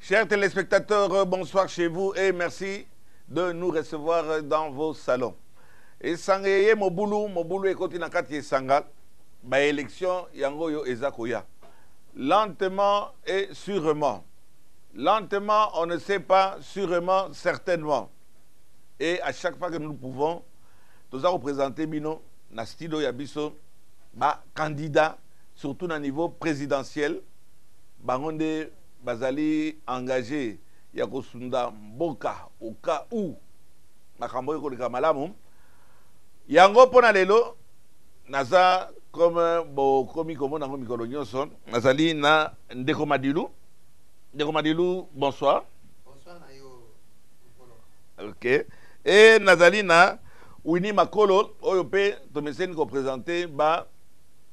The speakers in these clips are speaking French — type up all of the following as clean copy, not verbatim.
Chers téléspectateurs, bonsoir chez vous et merci de nous recevoir dans vos salons. Et sangeye mobulu ekoti na kati esanga ba élection yango yo ezakoya. Lentement et sûrement. Lentement, on ne sait pas, sûrement, certainement. Et à chaque fois que nous pouvons, nous avons représenté Bino, Nastido Yabiso, candidat, surtout à niveau présidentiel, Baronde Bazali engagé, Yakosunda Mboka, au cas où, Makambo Yoko de Kamalamum, Yango Ponalelo, Naza, comme Komi Komo Nango Mikolo Nyonson, Nazali na Ndeko Madilu. Ndeko Madilu, bonsoir. Bonsoir, Nayo. Ok. Et Nazali na Winnie Makolo, Oyope, Tomesen ko présenté ba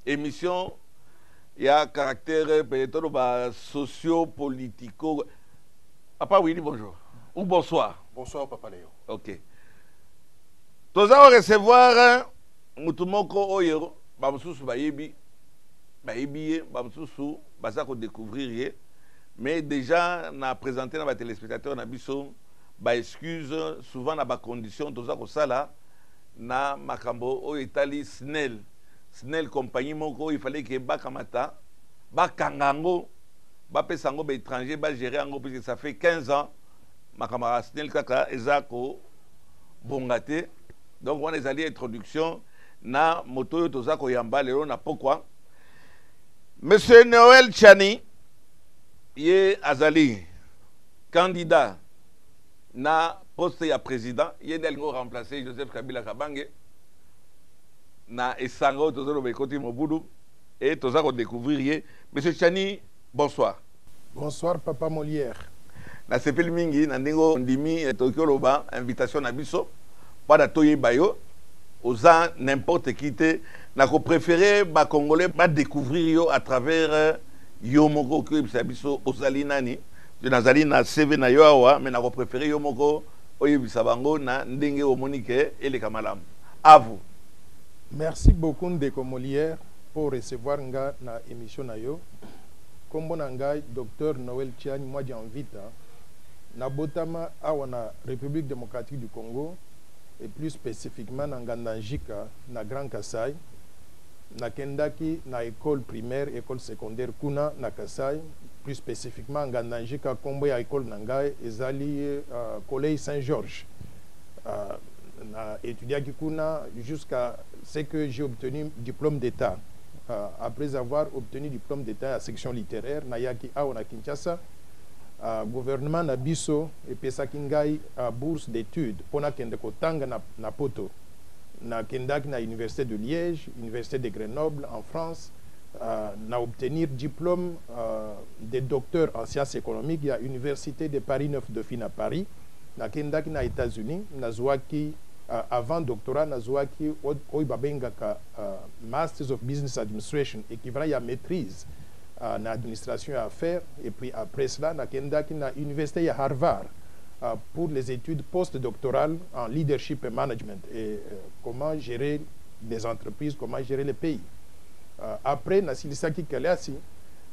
émission il y a caractère peut-être ba socio-politico. Papa Winnie, bonjour. Ou bonsoir. Bonsoir, Papa Léo. Ok. Nous allons recevoir Moutoumoko Oyero, Bamsoussou Bayebi, Bamsoussou, Basako découvrir. Mais déjà, on a présenté dans les téléspectateurs, on a biso, excuse, souvent dans les conditions, tout ça, comme ça là, na makambo, au Italie, Snell compagnie, moko, il fallait que Bakamata, Bakangango, Bapesango, étranger, gérer en gros, puisque ça fait 15 ans, Makamara Snell, Kaka, Ezako, Bongate. Donc, on a allé introduction, na moto, tout ça, Koyamba, Léo, na pourquoi. Monsieur Noël Chani, Yé Azali, candidat na poste ya président, yé n'elgo remplacé Joseph Kabila Kabange, na Esango, Tozoro Bekoti Mobudu, et Tozaro découvrir yé. Monsieur Chani, bonsoir. Bonsoir, Papa Molière. Na sepel mingi, na ndingo ndimi, Tokyo Loba, invitation na biso, pas d'atoye bayo, osa n'importe qui te, na ko préféré, ba Congolais, ba découvrir yo à travers Yomoko qui biso ozali nani je nazali na CV na yo awa mais na ko préféré Yomoko oyebisa bango na ndenge omonike ele kamalam à vous. Merci beaucoup Ndeko Molière pour recevoir nga na émission na yo kombo na ngai Dr Noël Tiani moi j'invite na botama awa na République démocratique du Congo et plus spécifiquement na Ngandanjika na Grand Kasai na kendaki na école primaire école secondaire kuna na Kasai plus spécifiquement Ngandanjika kombo ya école nangai ezali collège Saint-Georges na étudiaki kuna jusqu'à ce que j'ai obtenu diplôme d'état après avoir obtenu diplôme d'état à section littéraire na yaki awa na Kinshasa gouvernement na biso epesaki ngai bourse d'études pona kende kotanga na poto na kendaki na Université de Liège, Université de Grenoble en France, na obtenir diplôme de docteur en sciences économiques à Université de Paris 9 Dauphine à Paris, na kendaki na États-Unis, na zwaki avant doctorat na zwaki oibabengaka Masters of Business Administration équivalent à maîtrise na administration et affaires et puis après cela na kendaki na Université à Harvard pour les études postdoctorales en leadership et management et comment gérer des entreprises, comment gérer les pays. Après, na silisaki Kaliasi,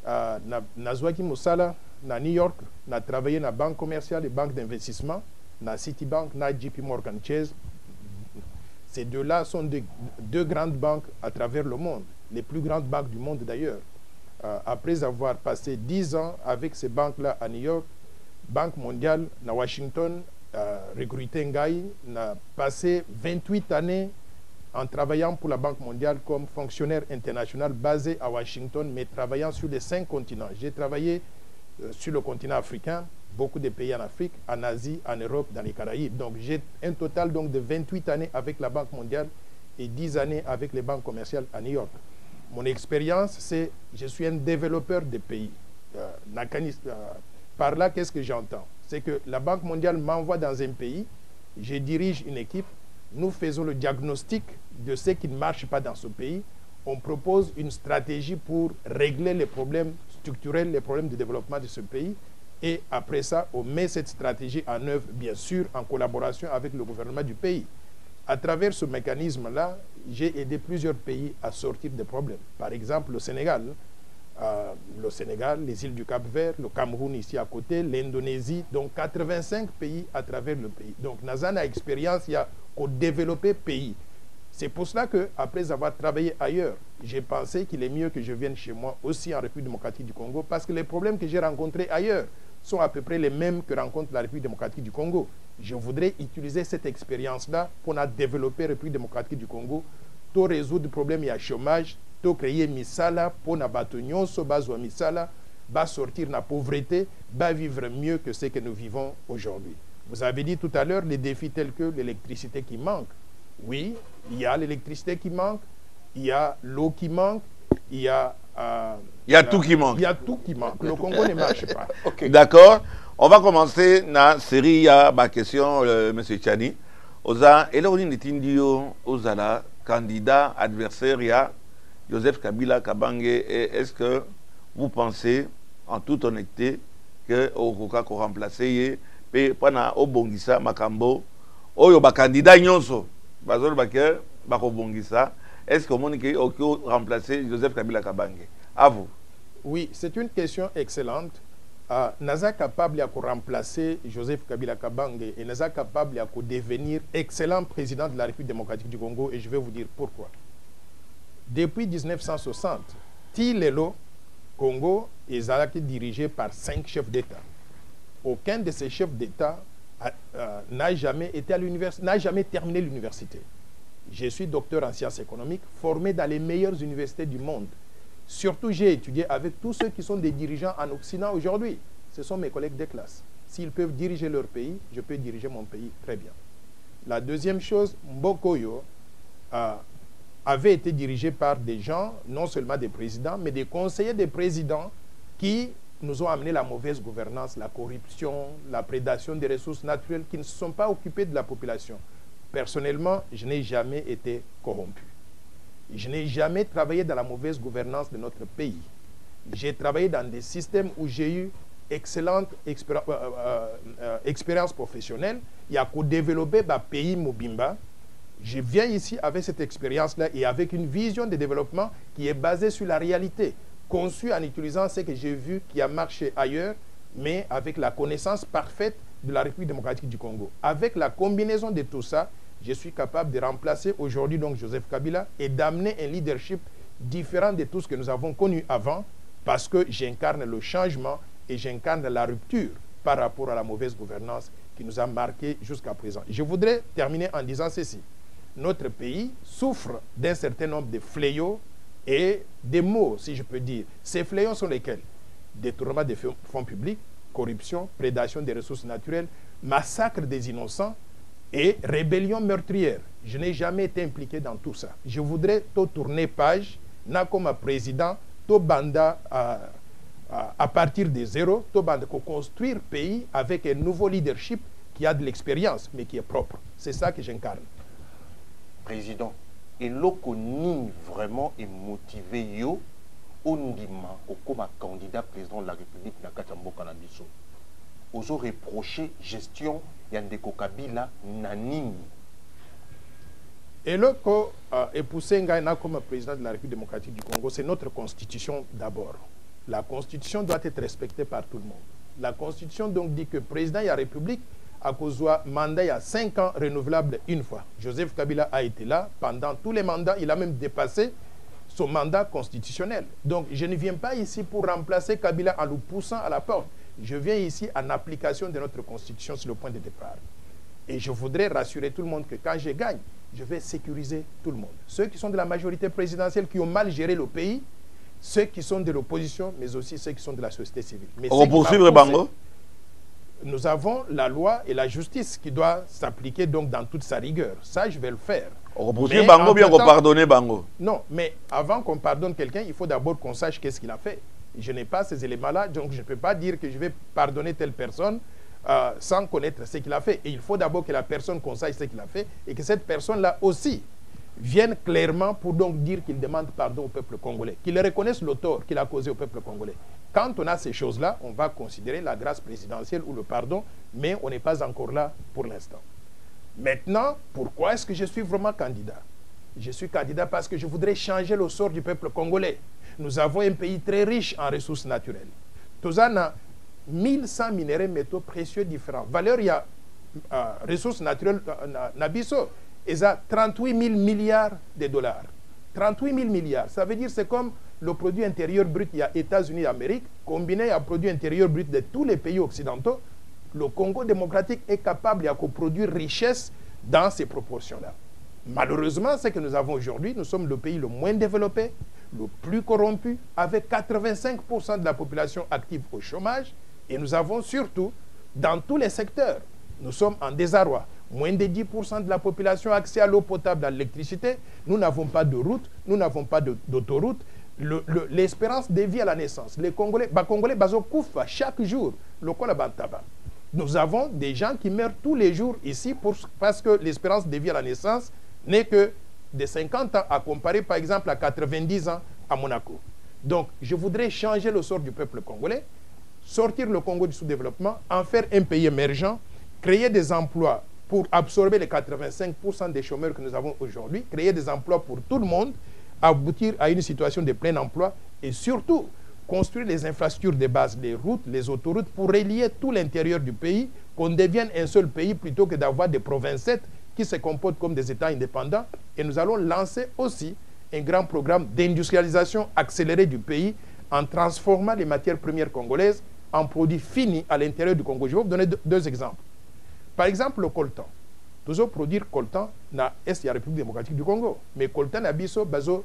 na Zwaki Moussala, na New York, na travaillé na banque commerciale et banque d'investissement, na Citibank, na JP Morgan Chase. Ces deux-là sont deux grandes banques à travers le monde, les plus grandes banques du monde d'ailleurs. Après avoir passé 10 ans avec ces banques-là à New York, Banque mondiale na Washington, recruté Ngai, n'a passé 28 années en travaillant pour la Banque mondiale comme fonctionnaire international basé à Washington, mais travaillant sur les 5 continents. J'ai travaillé sur le continent africain, beaucoup de pays en Afrique, en Asie, en Europe, dans les Caraïbes. Donc j'ai un total donc, de 28 années avec la Banque mondiale et 10 années avec les banques commerciales à New York. Mon expérience, c'est je suis un développeur de pays. Par là, qu'est-ce que j'entends? C'est que la Banque mondiale m'envoie dans un pays, je dirige une équipe, nous faisons le diagnostic de ce qui ne marche pas dans ce pays, on propose une stratégie pour régler les problèmes structurels, les problèmes de développement de ce pays, et après ça, on met cette stratégie en œuvre, bien sûr, en collaboration avec le gouvernement du pays. À travers ce mécanisme-là, j'ai aidé plusieurs pays à sortir des problèmes. Par exemple, le Sénégal, le Sénégal, les îles du Cap-Vert, le Cameroun ici à côté, l'Indonésie, donc 85 pays à travers le pays. Donc, Nazana a expérience, il y a qu'au développer pays. C'est pour cela que, après avoir travaillé ailleurs, j'ai pensé qu'il est mieux que je vienne chez moi aussi en République démocratique du Congo, parce que les problèmes que j'ai rencontrés ailleurs sont à peu près les mêmes que rencontre la République démocratique du Congo. Je voudrais utiliser cette expérience-là pour développer la République démocratique du Congo, pour résoudre le problème du chômage, pour créer misala, pour misala, sortir de la pauvreté, vivre mieux que ce que nous vivons aujourd'hui. Vous avez dit tout à l'heure les défis tels que l'électricité qui manque. Oui, il y a l'électricité qui manque, il y a l'eau qui manque, il y a... tout qui manque. Il y a tout qui manque. Le Congo ne marche pas. Okay. D'accord. On va commencer la série. Il y a ma question, M. Tchani. Oza, et là, on est candidat, adversaire, il y a Joseph Kabila Kabange. Est-ce que vous pensez, en toute honnêteté, que Okoka ko remplacer et pendant Obongisa Makambo, Oyo ba candidat nyonso, bazol baker bako Bongisa, est-ce que vous avez remplacer Joseph Kabila Kabange? À vous. Oui, c'est une question excellente. Naza capable de remplacer Joseph Kabila Kabange et Naza capable de devenir excellent président de la République démocratique du Congo, et je vais vous dire pourquoi. Depuis 1960, Tilelo, Congo, est dirigé par 5 chefs d'État. Aucun de ces chefs d'État n'a jamais été à l'université, n'a jamais terminé l'université. Je suis docteur en sciences économiques, formé dans les meilleures universités du monde. Surtout, j'ai étudié avec tous ceux qui sont des dirigeants en Occident aujourd'hui. Ce sont mes collègues de classe. S'ils peuvent diriger leur pays, je peux diriger mon pays très bien. La deuxième chose, Mbokoyo avait été dirigé par des gens, non seulement des présidents, mais des conseillers des présidents qui nous ont amené la mauvaise gouvernance, la corruption, la prédation des ressources naturelles, qui ne se sont pas occupés de la population. Personnellement, je n'ai jamais été corrompu. Je n'ai jamais travaillé dans la mauvaise gouvernance de notre pays. J'ai travaillé dans des systèmes où j'ai eu excellente expérience professionnelle. Il y a qu'au développer le pays Mobimba. Je viens ici avec cette expérience-là et avec une vision de développement qui est basée sur la réalité, conçue en utilisant ce que j'ai vu qui a marché ailleurs, mais avec la connaissance parfaite de la République démocratique du Congo. Avec la combinaison de tout ça, je suis capable de remplacer aujourd'hui donc Joseph Kabila et d'amener un leadership différent de tout ce que nous avons connu avant, parce que j'incarne le changement et j'incarne la rupture par rapport à la mauvaise gouvernance qui nous a marqué jusqu'à présent. Je voudrais terminer en disant ceci. Notre pays souffre d'un certain nombre de fléaux et des maux, si je peux dire. Ces fléaux sont lesquels? Détournement des fonds publics, corruption, prédation des ressources naturelles, massacre des innocents et rébellion meurtrière. Je n'ai jamais été impliqué dans tout ça. Je voudrais tourner page, comme président, banda à partir de zéro, construire pays avec un nouveau leadership qui a de l'expérience, mais qui est propre. C'est ça que j'incarne. Président, et l'Okoni vraiment est motivé yo ondima comme candidat président de la République na Katambo Kanabiso. Ozo reprocher gestion Yandeko Kabila nanini. Et l'Oko épousé Ngaïna comme président de la République démocratique du Congo, c'est notre constitution d'abord. La constitution doit être respectée par tout le monde. La constitution donc dit que président de la République à cause de mandat il y a 5 ans renouvelable une fois. Joseph Kabila a été là pendant tous les mandats. Il a même dépassé son mandat constitutionnel. Donc je ne viens pas ici pour remplacer Kabila en le poussant à la porte. Je viens ici en application de notre constitution sur le point de départ. Et je voudrais rassurer tout le monde que quand je gagne, je vais sécuriser tout le monde. Ceux qui sont de la majorité présidentielle, qui ont mal géré le pays, ceux qui sont de l'opposition, mais aussi ceux qui sont de la société civile. Mais on poursuivre Bango. Nous avons la loi et la justice qui doit s'appliquer donc dans toute sa rigueur. Ça, je vais le faire. On poursuit Bango, bien qu'on pardonne Bango. Non, mais avant qu'on pardonne quelqu'un, il faut d'abord qu'on sache qu'est-ce qu'il a fait. Je n'ai pas ces éléments-là, donc je ne peux pas dire que je vais pardonner telle personne sans connaître ce qu'il a fait. Et il faut d'abord que la personne qu'on sache ce qu'il a fait et que cette personne-là aussi vienne clairement pour donc dire qu'il demande pardon au peuple congolais, qu'il reconnaisse le tort qu'il a causé au peuple congolais. Quand on a ces choses-là, on va considérer la grâce présidentielle ou le pardon, mais on n'est pas encore là pour l'instant. Maintenant, pourquoi est-ce que je suis vraiment candidat? Je suis candidat parce que je voudrais changer le sort du peuple congolais. Nous avons un pays très riche en ressources naturelles. Tozana 1100 minéraux métaux précieux différents. Valeur, il y a ressources naturelles, Nabiso, et ça 38 000 milliards de dollars. 38 000 milliards, ça veut dire c'est comme le produit intérieur brut, il y a États-Unis et Amérique, combiné à produit intérieur brut de tous les pays occidentaux. Le Congo démocratique est capable de produire richesse dans ces proportions-là. Malheureusement, ce que nous avons aujourd'hui, nous sommes le pays le moins développé, le plus corrompu, avec 85% de la population active au chômage, et nous avons surtout, dans tous les secteurs, nous sommes en désarroi. Moins de 10% de la population a accès à l'eau potable, à l'électricité. Nous n'avons pas de route, nous n'avons pas d'autoroute. L'espérance de vie à la naissance. Les Congolais, Koufa, chaque jour, le Kolabantaba. Nous avons des gens qui meurent tous les jours ici parce que l'espérance de vie à la naissance n'est que de 50 ans à comparer par exemple à 90 ans à Monaco. Donc, je voudrais changer le sort du peuple congolais, sortir le Congo du sous-développement, en faire un pays émergent, créer des emplois pour absorber les 85% des chômeurs que nous avons aujourd'hui, créer des emplois pour tout le monde, aboutir à une situation de plein emploi et surtout construire les infrastructures de base, les routes, les autoroutes pour relier tout l'intérieur du pays, qu'on devienne un seul pays plutôt que d'avoir des provincettes qui se comportent comme des États indépendants. Et nous allons lancer aussi un grand programme d'industrialisation accélérée du pays en transformant les matières premières congolaises en produits finis à l'intérieur du Congo. Je vais vous donner deux exemples. Par exemple, le coltan. Toujours produire coltan dans l'Est de la République démocratique du Congo. Mais coltan n'a biso bazo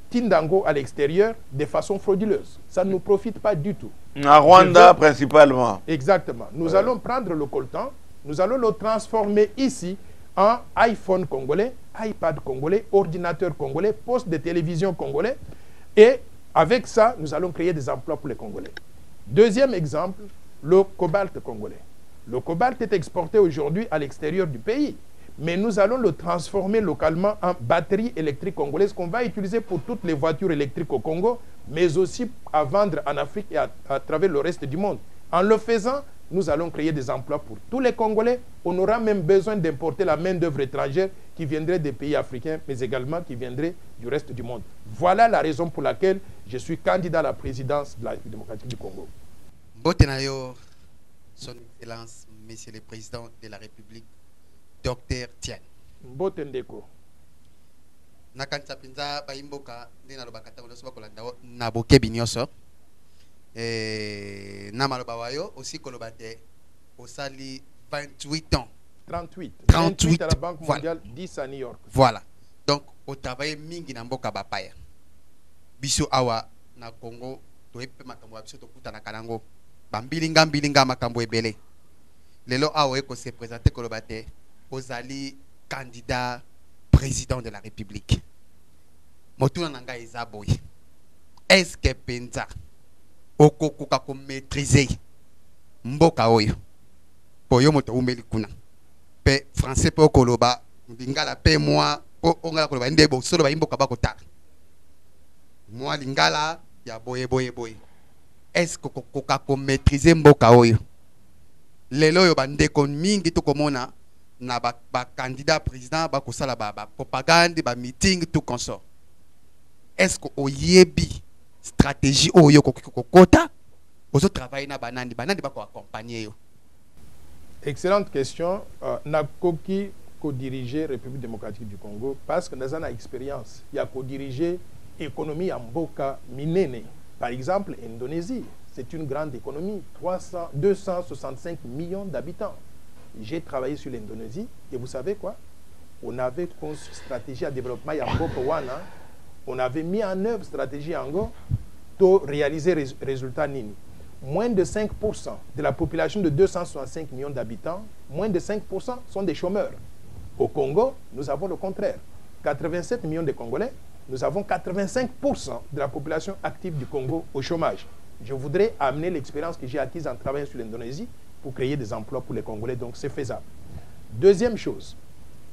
tindango à l'extérieur de façon frauduleuse. Ça ne nous profite pas du tout. À Rwanda principalement. Exactement. Nous allons prendre le coltan, nous allons le transformer ici en iPhone congolais, iPad congolais, ordinateur congolais, poste de télévision congolais. Et avec ça, nous allons créer des emplois pour les Congolais. Deuxième exemple, le cobalt congolais. Le cobalt est exporté aujourd'hui à l'extérieur du pays, mais nous allons le transformer localement en batterie électrique congolaise qu'on va utiliser pour toutes les voitures électriques au Congo, mais aussi à vendre en Afrique et à travers le reste du monde. En le faisant, nous allons créer des emplois pour tous les Congolais. On aura même besoin d'importer la main-d'œuvre étrangère qui viendrait des pays africains, mais également qui viendrait du reste du monde. Voilà la raison pour laquelle je suis candidat à la présidence de la République démocratique du Congo. Son Excellence, Monsieur le Président de la République, Dr. Tian. Mbotendeko. Nakanisa pinza baimboka ndina lobakata olosoba kolanda na bokebi nyonso. Na maloba wayo aussi kolobate osali 28 ans. 38 à la Banque mondiale, 10 à New York. Voilà. Donc au travail mingi na mboka bapaya. Biso awa na Congo toepe makambo biso tokuta na kanango. Bambilinga makambo ebele. Lelo awa eko se présenter kolobate ozali candidat président de la République. Motuna nanga ezaboy. Est-ce que penza okokuka ko maîtriser mboka oyo? Poyo moto umeli kuna. Pe français pe okoloba lingala pe moi ongala koloba ndebo solo ba imboka bakotaka. Moi lingala ya boye. Est-ce que okokuka ko maîtriser mboka oyo? Lelo yo bandeko mingi to komona na ba candidat président ba kosala ba propagande ba meeting tout consort. Est-ce que oyebi stratégie oyo kokota ozo travailler na banandi ba ko accompagner yo? Excellente question. Nakoki co-diriger République démocratique du Congo parce que nous avons expérience. Il y a co-diriger économie en mboka minene. Par exemple, Indonésie, c'est une grande économie, 265 millions d'habitants. J'ai travaillé sur l'Indonésie et vous savez quoi? On avait conçu stratégie à développement Yamboka Wana. On avait mis en œuvre stratégie Ango pour réaliser résultat Nini. Moins de 5% de la population de 265 millions d'habitants, moins de 5% sont des chômeurs. Au Congo, nous avons le contraire. 87 millions de Congolais, nous avons 85% de la population active du Congo au chômage. Je voudrais amener l'expérience que j'ai acquise en travaillant sur l'Indonésie pour créer des emplois pour les Congolais, donc c'est faisable. Deuxième chose,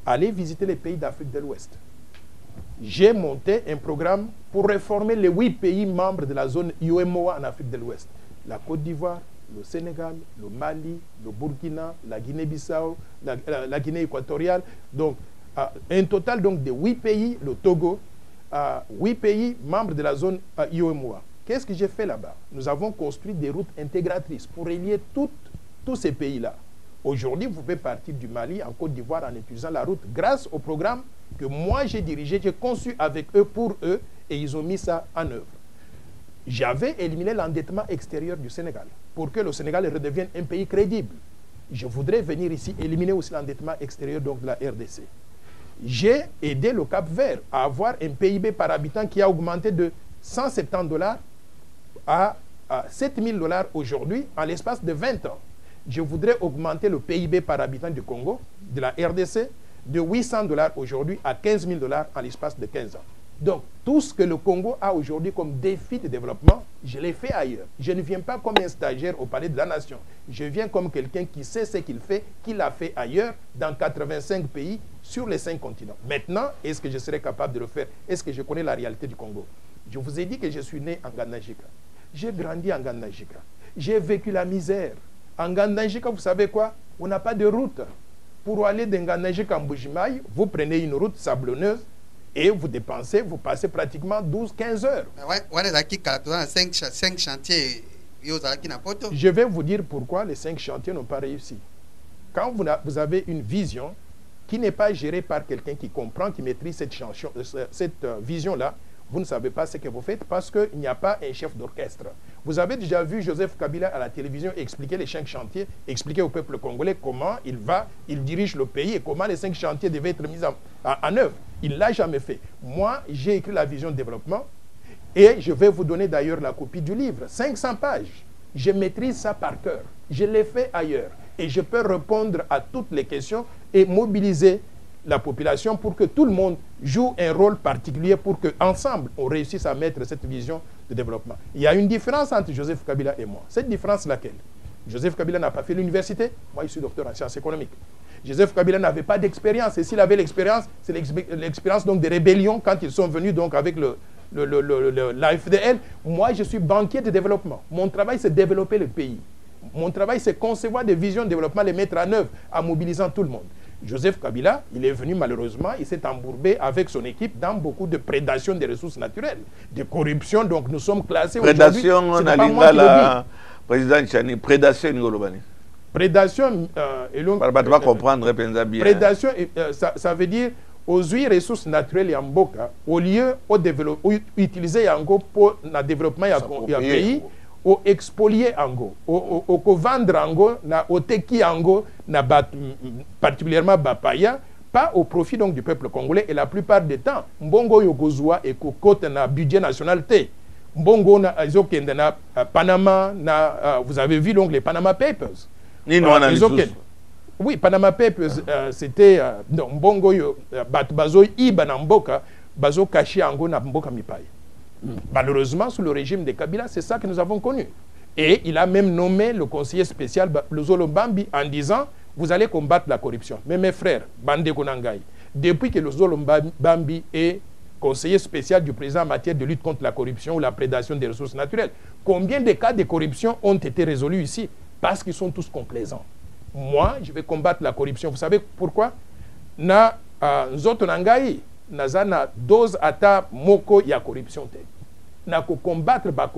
aller visiter les pays d'Afrique de l'Ouest. J'ai monté un programme pour réformer les 8 pays membres de la zone UEMOA en Afrique de l'Ouest. La Côte d'Ivoire, le Sénégal, le Mali, le Burkina, la Guinée-Bissau, la Guinée équatoriale. Donc, un total donc de 8 pays, le Togo, 8 pays membres de la zone IOMOA. Qu'est-ce que j'ai fait là-bas? Nous avons construit des routes intégratrices pour relier tous ces pays-là. Aujourd'hui, vous pouvez partir du Mali en Côte d'Ivoire en utilisant la route grâce au programme que moi j'ai dirigé, j'ai conçu avec eux, pour eux, et ils ont mis ça en œuvre. J'avais éliminé l'endettement extérieur du Sénégal pour que le Sénégal redevienne un pays crédible. Je voudrais venir ici éliminer aussi l'endettement extérieur donc de la RDC. J'ai aidé le Cap-Vert à avoir un PIB par habitant qui a augmenté de 170 $ à 7 000 $ aujourd'hui en l'espace de 20 ans. Je voudrais augmenter le PIB par habitant du Congo, de la RDC, de 800 $ aujourd'hui à 15 000 $ en l'espace de 15 ans. Donc, tout ce que le Congo a aujourd'hui comme défi de développement, je l'ai fait ailleurs. Je ne viens pas comme un stagiaire au palais de la nation. Je viens comme quelqu'un qui sait ce qu'il fait, qui l'a fait ailleurs, dans 85 pays, sur les 5 continents. Maintenant, est-ce que je serai capable de le faire? Est-ce que je connais la réalité du Congo? Je vous ai dit que je suis né en Ngandajika. J'ai grandi en Ngandajika. J'ai vécu la misère. En Ngandajika, vous savez quoi? On n'a pas de route. Pour aller de Ngandajika en Bujimaï, vous prenez une route sablonneuse et vous dépensez, vous passez pratiquement 12-15 heures. Je vais vous dire pourquoi les 5 chantiers n'ont pas réussi. Quand vous avez une vision qui n'est pas gérée par quelqu'un qui comprend, qui maîtrise cette vision-là, vous ne savez pas ce que vous faites parce qu'il n'y a pas un chef d'orchestre. Vous avez déjà vu Joseph Kabila à la télévision expliquer les 5 chantiers, expliquer au peuple congolais comment il dirige le pays et comment les 5 chantiers devaient être mis en œuvre. Il ne l'a jamais fait. Moi, j'ai écrit la vision de développement et je vais vous donner d'ailleurs la copie du livre, 500 pages. Je maîtrise ça par cœur. Je l'ai fait ailleurs et je peux répondre à toutes les questions et mobiliser la population pour que tout le monde joue un rôle particulier pour qu'ensemble, on réussisse à mettre cette vision de développement. Il y a une différence entre Joseph Kabila et moi. Cette différence, laquelle? Joseph Kabila n'a pas fait l'université. Moi, je suis docteur en sciences économiques. Joseph Kabila n'avait pas d'expérience. Et s'il avait l'expérience, c'est l'expérience donc des rébellions quand ils sont venus donc avec l'AFDL. Moi, je suis banquier de développement. Mon travail, c'est développer le pays. Mon travail, c'est concevoir des visions de développement, les mettre en œuvre en mobilisant tout le monde. Joseph Kabila, il est venu malheureusement, il s'est embourbé avec son équipe dans beaucoup de prédation des ressources naturelles, de corruption, donc nous sommes classés prédation, on a l'ingala, président Chani, prédation, prédation, prédation, ça veut dire aux 8 ressources naturelles et en boka, au lieu d'utiliser yango pour le développement du pays, au expolier ango, au vendre ango, au teki ango, particulièrement bapaya, pas au profit donc du peuple congolais. Et la plupart des temps, mbongo yokozwa et kokote na budget national te. Mbongo na azokende na Panama, vous avez vu donc les Panama Papers. Oui, Panama Papers, c'était mbongo yo bazo iba na mboka, bazo kashi ango na mboka mipai. Malheureusement, sous le régime de Kabila, c'est ça que nous avons connu. Et il a même nommé le conseiller spécial le Zolo Bambi en disant « Vous allez combattre la corruption ». Mais mes frères, Bande Konangai, depuis que le Zolo Bambi est conseiller spécial du président en matière de lutte contre la corruption ou la prédation des ressources naturelles, combien de cas de corruption ont été résolus ici? Parce qu'ils sont tous complaisants. Moi, je vais combattre la corruption. Vous savez pourquoi? Na Nzoto Nangai, nazana dose ata moko ya corruption te. Na ko combattre ba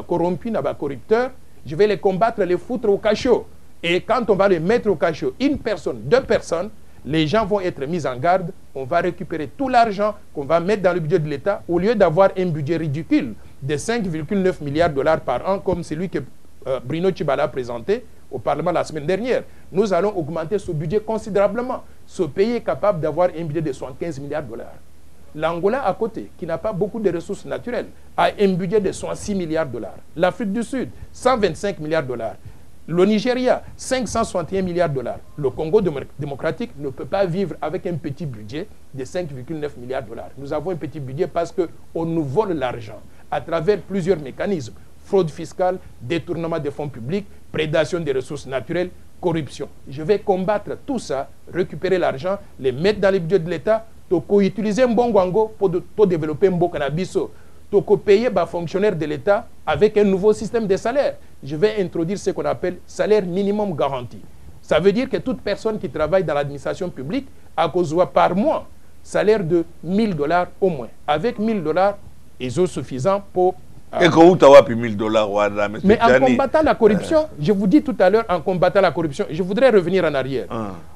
corrompu na ba corrupteur, je vais les combattre, les foutre au cachot. Et quand on va les mettre au cachot, une personne, 2 personnes, les gens vont être mis en garde, on va récupérer tout l'argent qu'on va mettre dans le budget de l'État, au lieu d'avoir un budget ridicule de 5,9 milliards $ par an, comme celui que Bruno Tshibala a présenté au Parlement la semaine dernière. Nous allons augmenter ce budget considérablement. Ce pays est capable d'avoir un budget de 75 milliards $. L'Angola à côté, qui n'a pas beaucoup de ressources naturelles, a un budget de 66 milliards $. L'Afrique du Sud, 125 milliards $. Le Nigeria, 561 milliards $. Le Congo démocratique ne peut pas vivre avec un petit budget de 5,9 milliards $. Nous avons un petit budget parce qu'on nous vole l'argent à travers plusieurs mécanismes. Fraude fiscale, détournement des fonds publics, prédation des ressources naturelles, corruption. Je vais combattre tout ça, récupérer l'argent, les mettre dans les budgets de l'État, utiliser un bon guango pour développer un bon cannabiso, pour payer les fonctionnaires de l'État avec un nouveau système de salaire. Je vais introduire ce qu'on appelle salaire minimum garanti. Ça veut dire que toute personne qui travaille dans l'administration publique à cause de par mois, salaire de $1000 au moins. Avec $1000, ils sont suffisants pour... Et comment tu as $1000 mais en combattant la corruption, je vous dis tout à l'heure, en combattant la corruption, je voudrais revenir en arrière.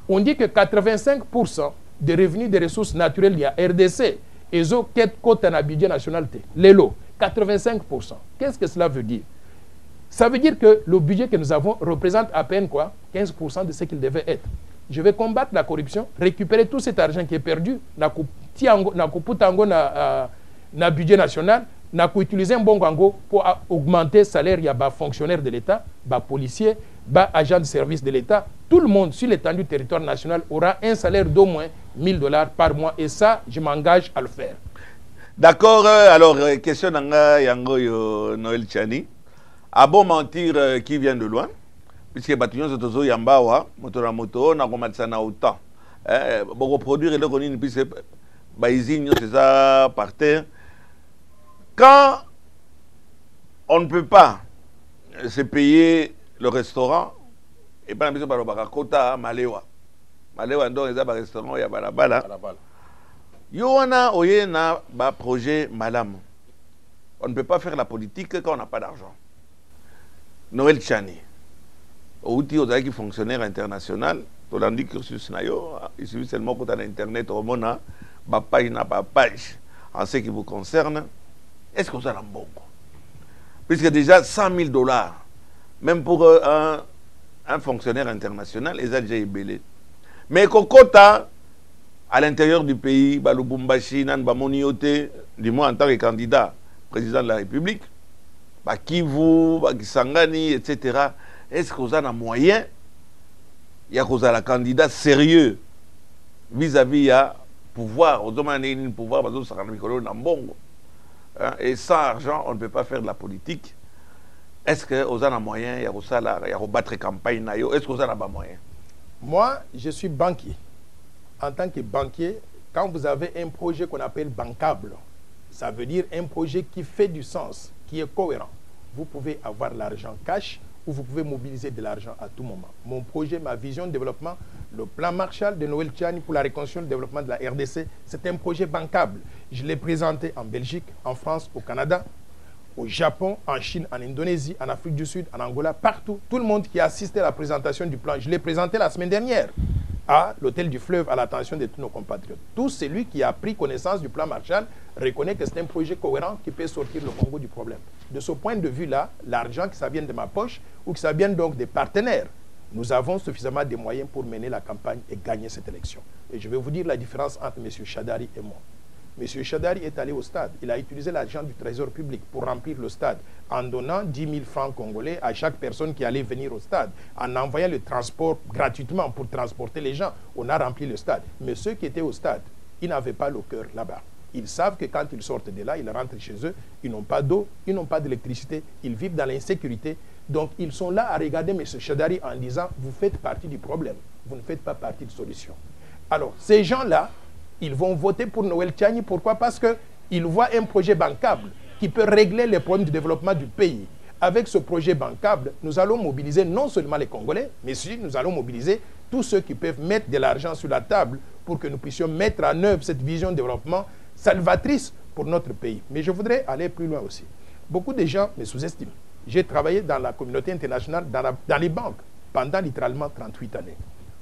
On dit que 85% des revenus des ressources naturelles de la RDC, ils ont quelle cote en budget nationalité. Les lots, 85%. Qu'est-ce que cela veut dire? Ça veut dire que le budget que nous avons représente à peine quoi? 15% de ce qu'il devait être. Je vais combattre la corruption, récupérer tout cet argent qui est perdu, na budget national, n'a utilisé un bon gango pour augmenter le salaire des fonctionnaires de l'État, des policiers, des agents de service de l'État. Tout le monde sur l'étendue du territoire national aura un salaire d'au moins $1000 par mois. Et ça, je m'engage à le faire. D'accord. Alors, question d'Anga Noël Tchani. À bon mentir qui vient de loin, puisque Batuyon Sotozo Yambawa, Motoramoto, n'a pas ça autant. Beaucoup produire et le connu, puisque Baïzine, c'est ça par terre. Quand on ne peut pas se payer le restaurant, et pas besoin de Kota, Malewa. Malewa, donc, il y a un restaurant, il y a Balabala. Il y a un projet Malam. On ne peut pas faire la politique quand on n'a pas d'argent. Noël Tchani, outil aux qui fonctionnaire international, tout l'indique cursus nayo, il suffit seulement quand on a internet, au mona, page n'a pas page en ce qui vous concerne. Est-ce que vous avez un bon coup? Puisque déjà $100,000, même pour un fonctionnaire international, ils ont déjà ébélé. Mais Kokota, à l'intérieur du pays, Balubumbashi, Nanbamoniote, du moins en tant que candidat président de la République, Kivu, Kisangani, etc. Est-ce que vous avez un moyen? Il y a un candidat sérieux vis-à-vis à pouvoir, pouvoir, et sans argent, on ne peut pas faire de la politique. Est-ce que vous avez un moyen? Il y a battre campagne. Est-ce que vous avez un moyen? Moi, je suis banquier. En tant que banquier, quand vous avez un projet qu'on appelle bancable, ça veut dire un projet qui fait du sens, qui est cohérent. Vous pouvez avoir l'argent cash ou vous pouvez mobiliser de l'argent à tout moment. Mon projet, ma vision de développement, le plan Marshall de Noël Tchani pour la reconstruction et le développement de la RDC, c'est un projet bancable. Je l'ai présenté en Belgique, en France, au Canada, au Japon, en Chine, en Indonésie, en Afrique du Sud, en Angola, partout. Tout le monde qui a assisté à la présentation du plan, je l'ai présenté la semaine dernière à l'hôtel du Fleuve, à l'attention de tous nos compatriotes. Tout celui qui a pris connaissance du plan Marshall reconnaît que c'est un projet cohérent qui peut sortir le Congo du problème. De ce point de vue-là, l'argent que ça vienne de ma poche ou que ça vienne donc des partenaires, nous avons suffisamment de moyens pour mener la campagne et gagner cette élection. Et je vais vous dire la différence entre M. Chadari et moi. M. Chadari est allé au stade. Il a utilisé l'argent du Trésor public pour remplir le stade en donnant 10 000 francs congolais à chaque personne qui allait venir au stade, en envoyant le transport gratuitement pour transporter les gens. On a rempli le stade. Mais ceux qui étaient au stade, ils n'avaient pas le cœur là-bas. Ils savent que quand ils sortent de là, ils rentrent chez eux, ils n'ont pas d'eau, ils n'ont pas d'électricité, ils vivent dans l'insécurité. Donc ils sont là à regarder M. Chadari en disant « Vous faites partie du problème, vous ne faites pas partie de la solution ». Alors ces gens-là, ils vont voter pour Noël Tchani. Pourquoi? Parce qu'ils voient un projet bancable qui peut régler les problèmes du développement du pays. Avec ce projet bancable, nous allons mobiliser non seulement les Congolais, mais aussi nous allons mobiliser tous ceux qui peuvent mettre de l'argent sur la table pour que nous puissions mettre en œuvre cette vision de développement salvatrice pour notre pays. Mais je voudrais aller plus loin aussi. Beaucoup de gens me sous-estiment. J'ai travaillé dans la communauté internationale, dans les banques, pendant littéralement 38 années.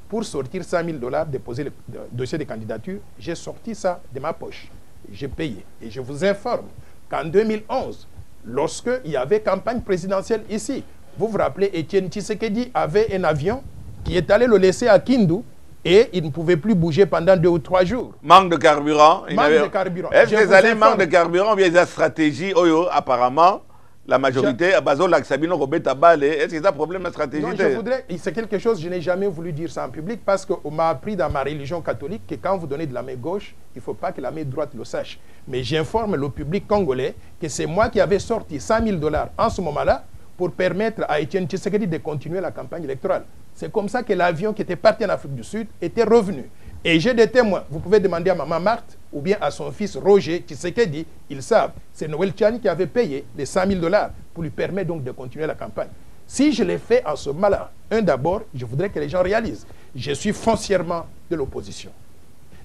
Pour sortir $100,000, déposer le dossier de candidature, j'ai sorti ça de ma poche. J'ai payé. Et je vous informe qu'en 2011, lorsqu'il y avait campagne présidentielle ici, vous vous rappelez, Étienne Tshisekedi avait un avion qui est allé le laisser à Kindu et il ne pouvait plus bouger pendant 2 ou 3 jours. Manque de carburant. Manque de carburant. Est-ce que les manque de carburant ou bien la stratégie, apparemment, la majorité, est-ce que c'est un problème de stratégie? Non, je voudrais, c'est quelque chose, je n'ai jamais voulu dire ça en public parce qu'on m'a appris dans ma religion catholique que quand vous donnez de la main gauche, il ne faut pas que la main droite le sache. Mais j'informe le public congolais que c'est moi qui avais sorti $100,000 en ce moment-là pour permettre à Étienne Tshisekedi de continuer la campagne électorale. C'est comme ça que l'avion qui était parti en Afrique du Sud était revenu. Et j'ai des témoins. Vous pouvez demander à maman Marthe ou bien à son fils Roger Tshisekedi, ils savent. C'est Noël Tchani qui avait payé les $100,000 pour lui permettre donc de continuer la campagne. Si je l'ai fait en ce moment-là, d'abord, je voudrais que les gens réalisent. Je suis foncièrement de l'opposition.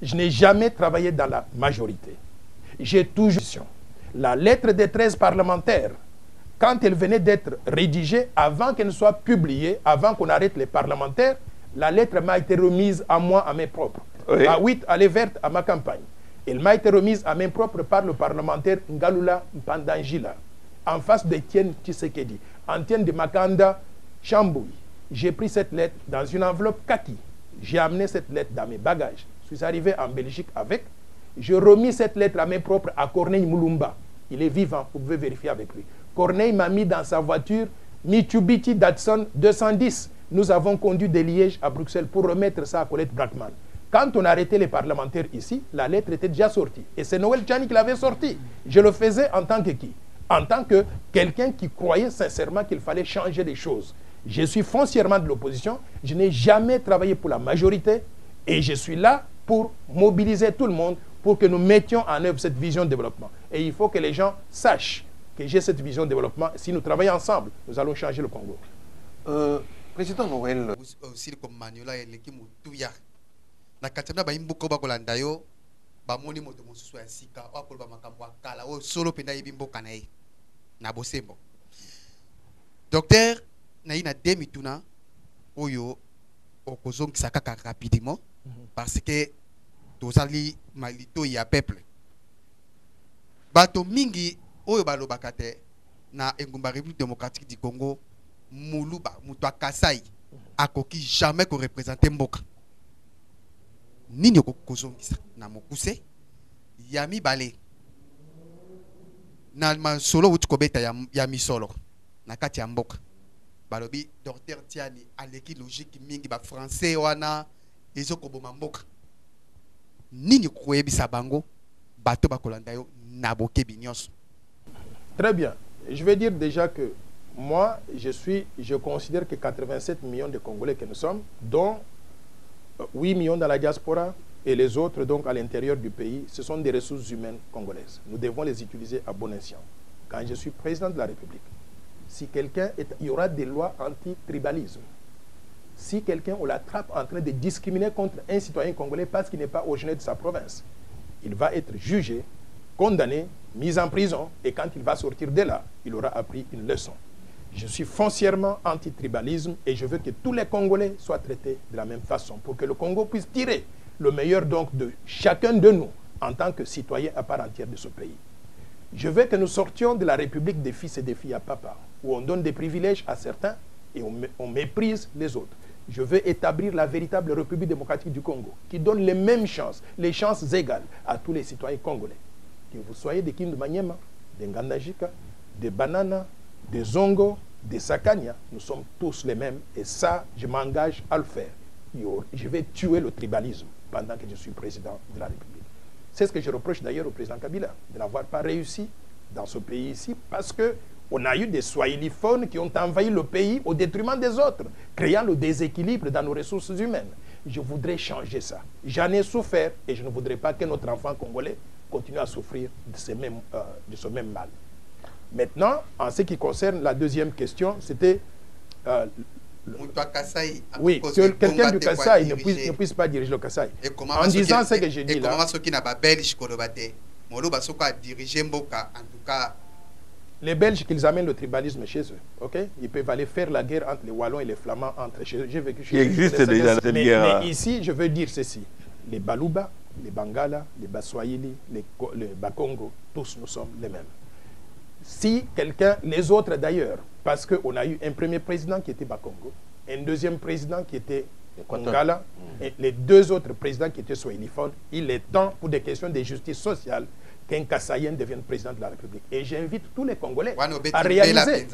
Je n'ai jamais travaillé dans la majorité. J'ai toujours... La lettre des 13 parlementaires, quand elle venait d'être rédigée, avant qu'elle ne soit publiée, avant qu'on arrête les parlementaires, la lettre m'a été remise à moi, à main propre. Oui. À 8, à verte, à ma campagne. Elle m'a été remise à main propre par le parlementaire Ngalula Mpandangila, en face d'Étienne Tshisekedi, Etienne de Makanda Chambouy. J'ai pris cette lettre dans une enveloppe kaki. J'ai amené cette lettre dans mes bagages. Je suis arrivé en Belgique avec. Je remis cette lettre à main propre à Corneille Moulumba. Il est vivant, vous pouvez vérifier avec lui. Corneille m'a mis dans sa voiture Mitsubishi Datsun 210. Nous avons conduit de Liège à Bruxelles pour remettre ça à Colette Brackman. Quand on a arrêté les parlementaires ici, la lettre était déjà sortie. Et c'est Noël Tchani qui l'avait sortie. Je le faisais en tant que qui? En tant que quelqu'un qui croyait sincèrement qu'il fallait changer les choses. Je suis foncièrement de l'opposition. Je n'ai jamais travaillé pour la majorité. Et je suis là pour mobiliser tout le monde pour que nous mettions en œuvre cette vision de développement. Et il faut que les gens sachent que j'ai cette vision de développement. Si nous travaillons ensemble, nous allons changer le Congo. Président Noël. Aussi comme Maniola et l'équipe Moutouya. Na katemna ba imbuko ba kolanda yo ba moni moto mosusu ya sika o akoloba makambo akala o solo penda yibimboka na ye na bosembo. Docteur na ina demituna oyo okozongisa kaka rapidement parce que tozali malito ya peuple. Bato mingi oyo balobaka te na engumba République démocratique du Congo muluba muto akasai akoki jamais ko représenter mboka. Nini okozongisa na mokuse ya mibale na masolo utikobeta ya misolo na kati ya mboka balobi docteur Tiani aleki logique mingi ba français wana ezokoboma mboka nini koyebisa bango bato bakolanda yo na bokebi nyonso. Très bien. Je vais dire déjà que moi, je considère que 87 millions de Congolais que nous sommes, dont 8 millions dans la diaspora et les autres donc à l'intérieur du pays, ce sont des ressources humaines congolaises. Nous devons les utiliser à bon escient. Quand je suis président de la République, si quelqu'un il y aura des lois anti-tribalisme. Si quelqu'un on l'attrape en train de discriminer contre un citoyen congolais parce qu'il n'est pas originaire de sa province, il va être jugé, condamné, mis en prison et quand il va sortir de là, il aura appris une leçon. Je suis foncièrement anti-tribalisme et je veux que tous les Congolais soient traités de la même façon pour que le Congo puisse tirer le meilleur donc de chacun de nous en tant que citoyen à part entière de ce pays. Je veux que nous sortions de la République des fils et des filles à papa, où on donne des privilèges à certains et on méprise les autres. Je veux établir la véritable République démocratique du Congo, qui donne les mêmes chances, les chances égales à tous les citoyens congolais. Que vous soyez des Kindu Maniema, des Ngandajika, des Banana, des Zongo, des Sakania, nous sommes tous les mêmes et ça, je m'engage à le faire. Je vais tuer le tribalisme pendant que je suis président de la République. C'est ce que je reproche d'ailleurs au président Kabila, de n'avoir pas réussi dans ce pays ici parce qu'on a eu des swahiliphones qui ont envahi le pays au détriment des autres, créant le déséquilibre dans nos ressources humaines. Je voudrais changer ça. J'en ai souffert et je ne voudrais pas que notre enfant congolais continue à souffrir de ce même mal. Maintenant, en ce qui concerne la deuxième question, c'était... oui, que quelqu'un du Kasaï ne puisse pas diriger le Kasaï. En disant ce que j'ai dit là... Les Belges, qu'ils amènent le tribalisme chez eux, ok? Ils peuvent aller faire la guerre entre les Wallons et les Flamands entre chez eux. J'ai vécu chez eux. Il existe déjà cette guerre. Mais ici, je veux dire ceci. Les Baluba, les Bangala, les Baswahili, les Bakongo, tous nous sommes les mêmes. Si quelqu'un, les autres d'ailleurs, parce qu'on a eu un premier président qui était Bakongo, un deuxième président qui était Kongala, et les deux autres présidents qui étaient Swahiliphone, il est temps pour des questions de justice sociale qu'un Kassaïen devienne président de la République. Et j'invite tous les Congolais à réaliser,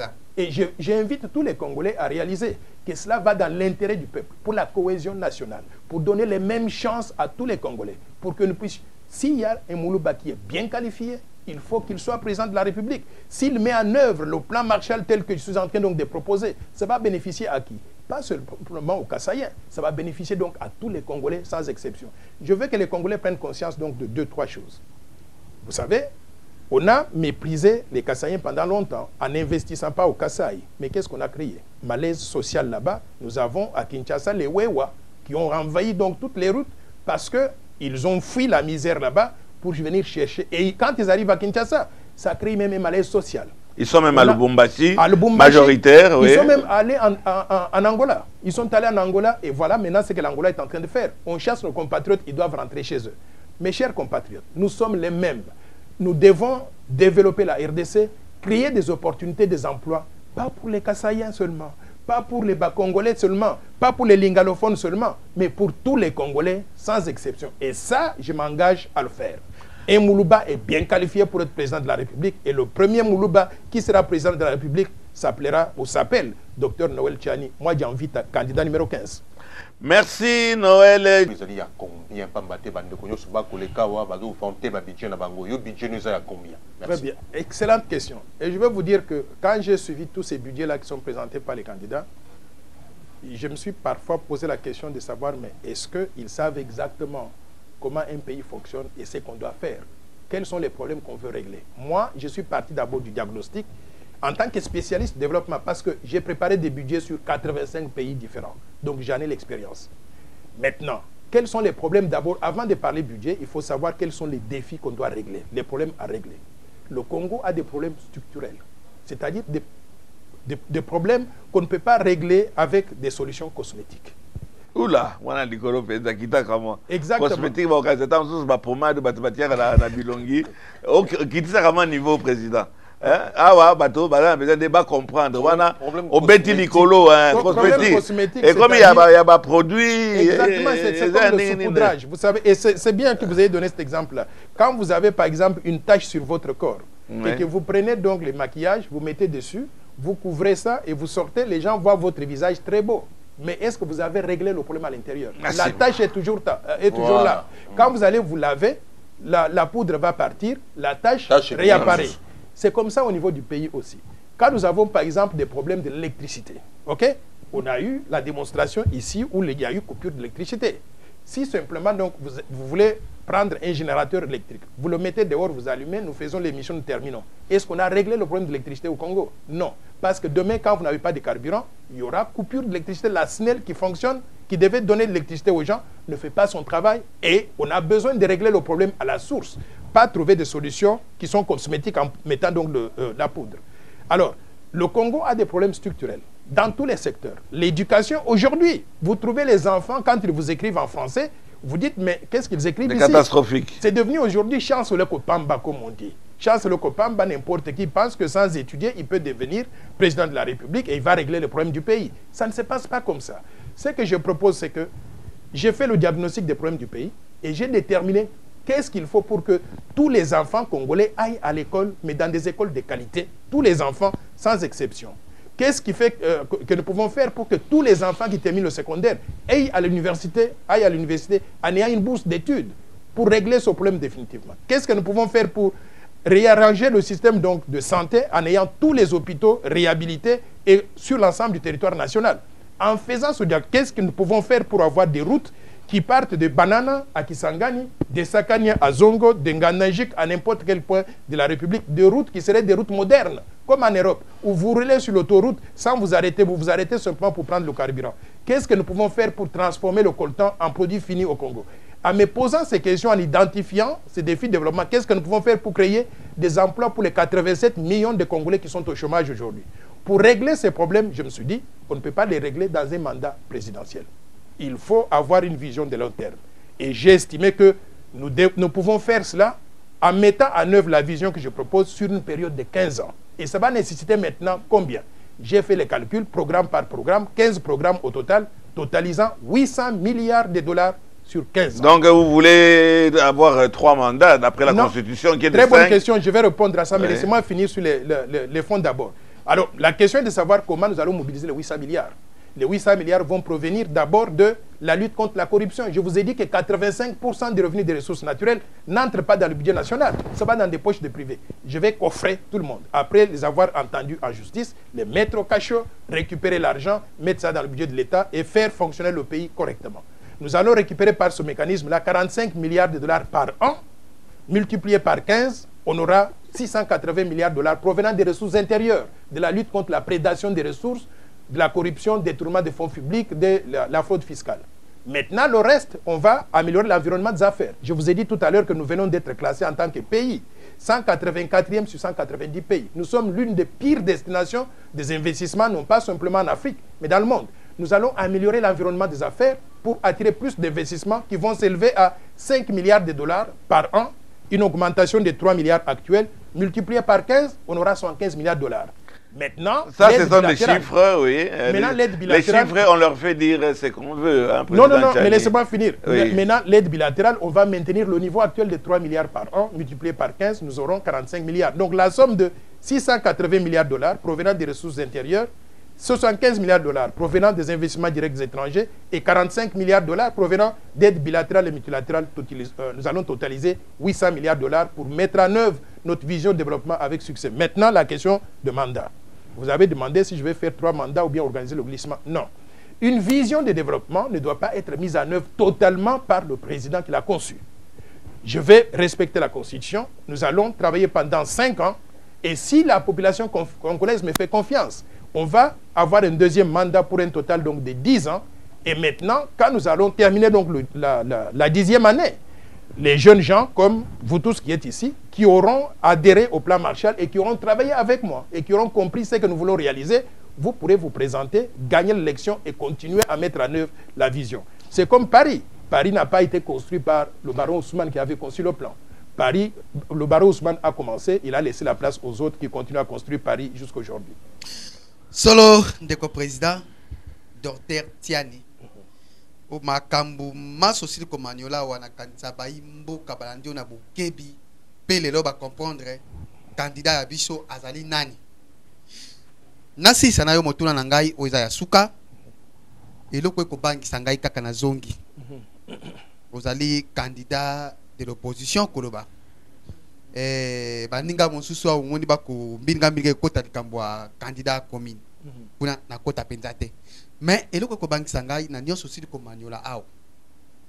j'invite tous les Congolais à réaliser que cela va dans l'intérêt du peuple, pour la cohésion nationale, pour donner les mêmes chances à tous les Congolais, pour que nous puissions, s'il y a un Moulouba qui est bien qualifié, il faut qu'il soit président de la République. S'il met en œuvre le plan Marshall tel que je suis en train donc de proposer, ça va bénéficier à qui? Pas seulement aux Kassaïens, ça va bénéficier donc à tous les Congolais sans exception. Je veux que les Congolais prennent conscience donc de deux, trois choses. Vous savez, on a méprisé les Kassaïens pendant longtemps en n'investissant pas au Kasaï. Mais qu'est-ce qu'on a créé? Malaise social là-bas. Nous avons à Kinshasa les Wewa qui ont envahi donc toutes les routes parce que Ils ont fui la misère là-bas pour venir chercher. Et quand ils arrivent à Kinshasa, ça crée même un malaise social. Ils sont même à Lubumbashi, Lubumbashi, majoritaires. Ils oui. sont même allés en Angola. Ils sont allés en Angola et voilà maintenant ce que l'Angola est en train de faire. On chasse nos compatriotes, ils doivent rentrer chez eux. Mes chers compatriotes, nous sommes les mêmes. Nous devons développer la RDC, créer des opportunités, des emplois, pas pour les Kassaïens seulement, pas pour les Bas-Congolais seulement, pas pour les lingalophones seulement, mais pour tous les Congolais sans exception. Et ça, je m'engage à le faire. Et Moulouba est bien qualifié pour être président de la République. Et le premier Moulouba qui sera président de la République s'appellera ou s'appelle Dr Noël Tchani. Moi, j'invite candidat numéro 15. Merci Noël. Il y a combien combien? Très bien. Excellente question. Et je vais vous dire que quand j'ai suivi tous ces budgets-là qui sont présentés par les candidats, je me suis parfois posé la question de savoir, mais est-ce qu'ils savent exactement comment un pays fonctionne et ce qu'on doit faire? Quels sont les problèmes qu'on veut régler? Moi, je suis parti d'abord du diagnostic en tant que spécialiste développement parce que j'ai préparé des budgets sur 85 pays différents. Donc, j'en ai l'expérience. Maintenant, quels sont les problèmes d'abord? Avant de parler budget, il faut savoir quels sont les défis qu'on doit régler, les problèmes à régler. Le Congo a des problèmes structurels, c'est-à-dire des problèmes qu'on ne peut pas régler avec des solutions cosmétiques. Oula, wana likolo peza kita kama. Exactement. Cosmétique ba okazeta msusu ba pomade ba tabatiaka na bilongi. Kitisa kama niveau président. Awa bato ba besoin de ba comprendre wana obeti likolo cosmétique. Et comme il y a ba produits. Exactement, c'est comme le saupoudrage. Vous savez, et c'est bien que vous ayez donné cet exemple-là. Quand vous avez par exemple une tache sur votre corps et que vous prenez donc le maquillage, vous mettez dessus, vous couvrez ça et vous sortez, les gens voient votre visage très beau. Mais est-ce que vous avez réglé le problème à l'intérieur? La tâche est toujours là. Quand vous allez vous laver, la poudre va partir, la tâche réapparaît. C'est comme ça au niveau du pays aussi. Quand nous avons par exemple des problèmes de l'électricité, ok? On a eu la démonstration ici où il y a eu coupure d'électricité. Si simplement donc vous voulez prendre un générateur électrique, vous le mettez dehors, vous allumez, nous faisons l'émission, nous terminons. Est-ce qu'on a réglé le problème de l'électricité au Congo? Non. Parce que demain, quand vous n'avez pas de carburant, il y aura coupure d'électricité. La SNEL qui fonctionne, qui devait donner de l'électricité aux gens, ne fait pas son travail et on a besoin de régler le problème à la source. Pas trouver des solutions qui sont cosmétiques en mettant donc la poudre. Alors, le Congo a des problèmes structurels dans tous les secteurs. L'éducation, aujourd'hui, vous trouvez les enfants, quand ils vous écrivent en français, vous dites, mais qu'est-ce qu'ils écrivent ici? Catastrophique. C'est devenu aujourd'hui chance le Kopamba, comme on dit. Chance le Kopamba, n'importe qui pense que sans étudier, il peut devenir président de la République et il va régler les problèmes du pays. Ça ne se passe pas comme ça. Ce que je propose, c'est que j'ai fait le diagnostic des problèmes du pays et j'ai déterminé qu'est-ce qu'il faut pour que tous les enfants congolais aillent à l'école, mais dans des écoles de qualité. Tous les enfants, sans exception. Qu'est-ce qui fait que nous pouvons faire pour que tous les enfants qui terminent le secondaire aillent à l'université en ayant une bourse d'études pour régler ce problème définitivement? Qu'est-ce que nous pouvons faire pour réarranger le système donc, de santé en ayant tous les hôpitaux réhabilités et sur l'ensemble du territoire national? En faisant ce diagnostic, qu'est-ce que nous pouvons faire pour avoir des routes qui partent de Banana à Kisangani, de Sakania à Zongo, de Nganajik à n'importe quel point de la République, des routes qui seraient des routes modernes, comme en Europe, où vous roulez sur l'autoroute sans vous arrêter, vous vous arrêtez simplement pour prendre le carburant. Qu'est-ce que nous pouvons faire pour transformer le coltan en produit fini au Congo? En me posant ces questions, en identifiant ces défis de développement, qu'est-ce que nous pouvons faire pour créer des emplois pour les 87 millions de Congolais qui sont au chômage aujourd'hui? Pour régler ces problèmes, je me suis dit, on ne peut pas les régler dans un mandat présidentiel. Il faut avoir une vision de long terme. Et j'ai estimé que nous pouvons faire cela en mettant en œuvre la vision que je propose sur une période de 15 ans. Et ça va nécessiter maintenant combien? J'ai fait les calculs, programme par programme, 15 programmes au total, totalisant 800 milliards de dollars sur 15 ans. Donc vous voulez avoir 3 mandats d'après la Constitution qui est de 5? Très bonne question, je vais répondre à ça, mais laissez-moi finir sur les fonds d'abord. Alors, la question est de savoir comment nous allons mobiliser les 800 milliards. Les 800 milliards vont provenir d'abord de la lutte contre la corruption. Je vous ai dit que 85% des revenus des ressources naturelles n'entrent pas dans le budget national. Ça va dans des poches de privés. Je vais coffrer tout le monde. Après les avoir entendus en justice, les mettre au cachot, récupérer l'argent, mettre ça dans le budget de l'État et faire fonctionner le pays correctement. Nous allons récupérer par ce mécanisme-là 45 milliards de dollars par an, multiplié par 15, on aura 680 milliards de dollars provenant des ressources intérieures, de la lutte contre la prédation des ressources, de la corruption, détournement des fonds publics, de la fraude fiscale. Maintenant, le reste, on va améliorer l'environnement des affaires. Je vous ai dit tout à l'heure que nous venons d'être classés en tant que pays 184e sur 190 pays. Nous sommes l'une des pires destinations des investissements, non pas simplement en Afrique, mais dans le monde. Nous allons améliorer l'environnement des affaires pour attirer plus d'investissements qui vont s'élever à 5 milliards de dollars par an, une augmentation de 3 milliards actuels, multiplié par 15, on aura 75 milliards de dollars. Maintenant, ça, ce sont des chiffres, oui. Maintenant, l'aide bilatérale... Les chiffres, on leur fait dire ce qu'on veut. Hein, non, mais laissez-moi finir. Oui. Maintenant, l'aide bilatérale, on va maintenir le niveau actuel de 3 milliards par an, multiplié par 15, nous aurons 45 milliards. Donc, la somme de 680 milliards de dollars provenant des ressources intérieures, 75 milliards de dollars provenant des investissements directs étrangers et 45 milliards de dollars provenant d'aides bilatérales et multilatérales. Nous allons totaliser 800 milliards de dollars pour mettre en œuvre notre vision de développement avec succès. Maintenant, la question de mandat. Vous avez demandé si je vais faire 3 mandats ou bien organiser le glissement. Non. Une vision de développement ne doit pas être mise en œuvre totalement par le président qui l'a conçue. Je vais respecter la Constitution. Nous allons travailler pendant 5 ans. Et si la population congolaise me fait confiance, on va avoir un deuxième mandat pour un total donc, de 10 ans. Et maintenant, quand nous allons terminer donc, la 10e année, les jeunes gens comme vous tous qui êtes ici, qui auront adhéré au plan Marshall et qui auront travaillé avec moi et qui auront compris ce que nous voulons réaliser, vous pourrez vous présenter, gagner l'élection et continuer à mettre en œuvre la vision. C'est comme Paris. Paris n'a pas été construit par le baron Ousmane qui avait conçu le plan. Paris, le baron Ousmane a commencé, il a laissé la place aux autres qui continuent à construire Paris jusqu'à aujourd'hui. Solo ndeko président Dr Tiani o makambu masosili komanyola wana kanisa baimbo kabalandio na bukebi pele lo ba comprendre candidat ya biso azali nani nasi sana yo motuna na ngai oza ya suka eloko ekobangisa ngai kaka na zongi ozali candidat de l'opposition koloba baninga mosusu wa ngoni bako mbinga mbinga kota likambwa candidat commune kuna na kota penzate mais eloko ko bangisa ngai na nyonso sili ko manyola awo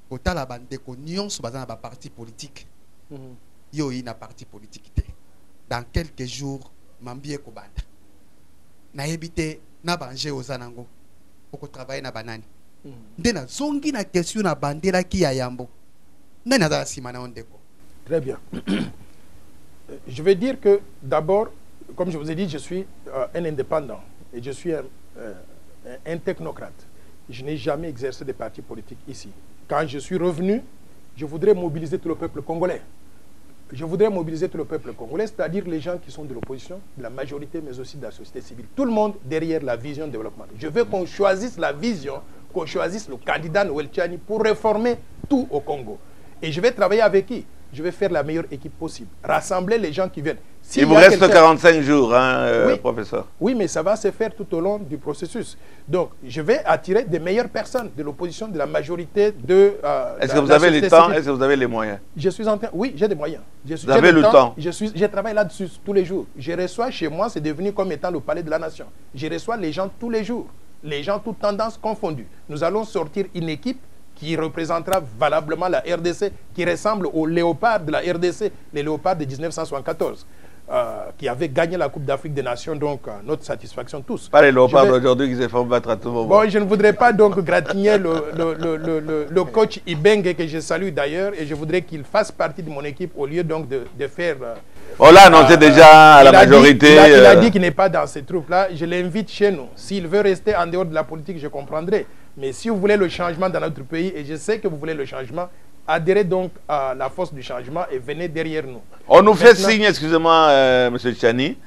kotala bande ko nyonso bazana ba parti politique yo ina parti politique te dans quelques jours mambie ko banda na ebite na banje ozanango oko travailler na banani ndena zongi na question na bandela ki ya yambo ndena za simana ondeko. Très bien. Je vais dire que d'abord, comme je vous ai dit, je suis un indépendant et je suis un technocrate. Je n'ai jamais exercé de parti politique ici. Quand je suis revenu, je voudrais mobiliser tout le peuple congolais. Je voudrais mobiliser tout le peuple congolais, c'est-à-dire les gens qui sont de l'opposition, de la majorité, mais aussi de la société civile. Tout le monde derrière la vision de développement. Je veux qu'on choisisse la vision, qu'on choisisse le candidat Noël Tchani pour réformer tout au Congo. Et je vais travailler avec qui? Je vais faire la meilleure équipe possible. Rassembler les gens qui viennent. Il vous reste 45 jours, hein, oui, professeur. Oui, mais ça va se faire tout au long du processus. Donc, je vais attirer des meilleures personnes de l'opposition, de la majorité de... Est-ce que vous avez le temps? Est-ce que vous avez les moyens? Je suis en train... Oui, j'ai des moyens. Vous avez le temps? Je travaille là-dessus tous les jours. Je reçois chez moi, c'est devenu comme étant le palais de la nation. Je reçois les gens tous les jours. Les gens toutes tendances confondues. Nous allons sortir une équipe qui représentera valablement la RDC, qui ressemble aux léopards de la RDC, les léopards de 1974, qui avaient gagné la Coupe d'Afrique des Nations, donc notre satisfaction tous. Pas les léopards d'aujourd'hui qui se font battre à tout moment. Bon, je ne voudrais pas donc gratigner le coach Ibenge, que je salue d'ailleurs, et je voudrais qu'il fasse partie de mon équipe au lieu donc de faire... On l'a annoncé déjà à la majorité. Il a dit qu'il n'est pas dans ces troupes-là. Je l'invite chez nous. S'il veut rester en dehors de la politique, je comprendrai. Mais si vous voulez le changement dans notre pays, et je sais que vous voulez le changement, adhérez donc à la force du changement et venez derrière nous. On nous fait signe, excusez-moi, M. Tchani,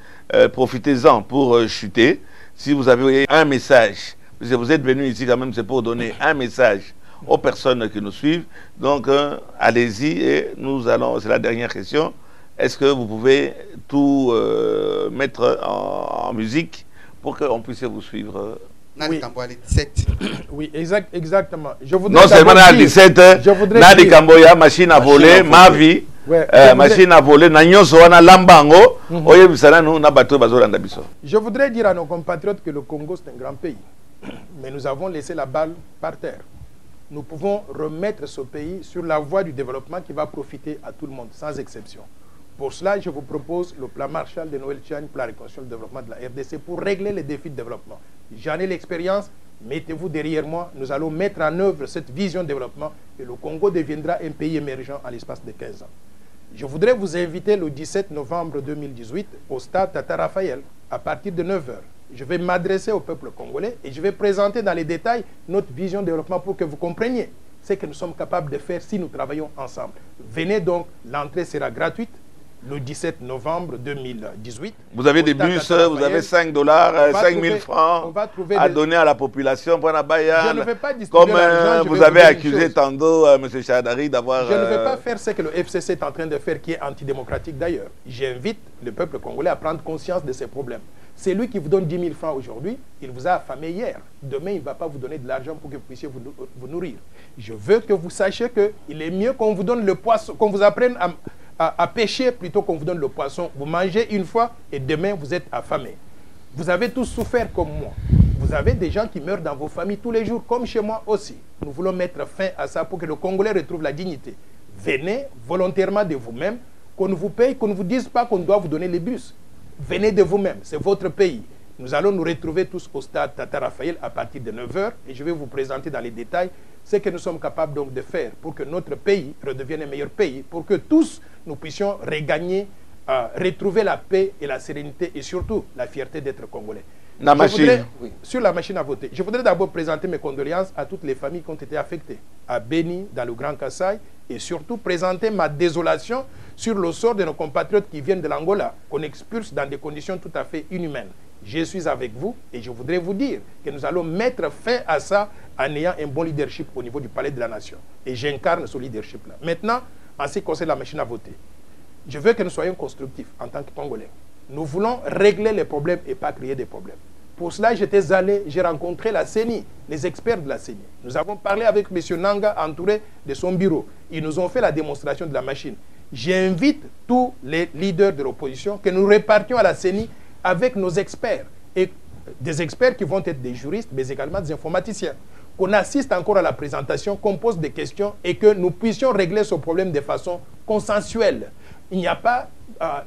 profitez-en pour chuter. Si vous avez un message, parce que vous êtes venu ici quand même, c'est pour donner un message aux personnes qui nous suivent. Donc, allez-y et nous allons, c'est la dernière question. Est-ce que vous pouvez tout mettre en musique pour qu'on puisse vous suivre? Oui, oui, exactement. Je voudrais non seulement dans le 17, Nadi Kamboya, machine à voler, ma vie, machine à voler, Lambango, je voudrais dire à nos compatriotes que le Congo c'est un grand pays, mais nous avons laissé la balle par terre. Nous pouvons remettre ce pays sur la voie du développement qui va profiter à tout le monde, sans exception. Pour cela, je vous propose le plan Marshall de Noël Tchani pour la reconstruction et le développement de la RDC pour régler les défis de développement. J'en ai l'expérience, Mettez-vous derrière moi, nous allons mettre en œuvre cette vision de développement et le Congo deviendra un pays émergent en l'espace de 15 ans. Je voudrais vous inviter le 17 novembre 2018 au stade Tata Raphaël à partir de 9 h. Je vais m'adresser au peuple congolais et je vais présenter dans les détails notre vision de développement pour que vous compreniez ce que nous sommes capables de faire si nous travaillons ensemble. Venez donc, l'entrée sera gratuite le 17 novembre 2018. Vous avez des bus, vous avez 5 $, 5 000 francs à donner à la population. Je ne vais pas distribuer comme l'argent, vous avez accusé tantôt M. Chadari d'avoir... Je ne vais pas faire ce que le FCC est en train de faire, qui est antidémocratique d'ailleurs. J'invite le peuple congolais à prendre conscience de ces problèmes. C'est lui qui vous donne 10 000 francs aujourd'hui, il vous a affamé hier. Demain, il ne va pas vous donner de l'argent pour que vous puissiez vous nourrir. Je veux que vous sachiez qu'il est mieux qu'on vous donne le poisson, qu'on vous apprenne à pêcher plutôt qu'on vous donne le poisson. Vous mangez une fois et demain, vous êtes affamé. Vous avez tous souffert comme moi. Vous avez des gens qui meurent dans vos familles tous les jours, comme chez moi aussi. Nous voulons mettre fin à ça pour que le Congolais retrouve la dignité. Venez volontairement de vous-même, qu'on vous paye, qu'on ne vous dise pas qu'on doit vous donner les bus. Venez de vous-même, c'est votre pays. Nous allons nous retrouver tous au stade Tata Raphaël à partir de 9 h et je vais vous présenter dans les détails ce que nous sommes capables donc de faire pour que notre pays redevienne un meilleur pays, pour que tous nous puissions regagner, retrouver la paix et la sérénité et surtout la fierté d'être congolais. Sur la machine à voter, je voudrais d'abord présenter mes condoléances à toutes les familles qui ont été affectées, à Beni, dans le Grand Kassai, et surtout présenter ma désolation sur le sort de nos compatriotes qui viennent de l'Angola, qu'on expulse dans des conditions tout à fait inhumaines. Je suis avec vous et je voudrais vous dire que nous allons mettre fin à ça en ayant un bon leadership au niveau du palais de la nation. Et j'incarne ce leadership-là. Maintenant, en ce qui concerne la machine à voter, je veux que nous soyons constructifs en tant que Congolais. Nous voulons régler les problèmes et pas créer des problèmes. Pour cela, j'étais allé, j'ai rencontré la CENI, les experts de la CENI. Nous avons parlé avec M. Nanga, entouré de son bureau. Ils nous ont fait la démonstration de la machine. J'invite tous les leaders de l'opposition que nous répartions à la CENI avec nos experts. Et des experts qui vont être des juristes, mais également des informaticiens. Qu'on assiste encore à la présentation, qu'on pose des questions et que nous puissions régler ce problème de façon consensuelle. Il n'y a pas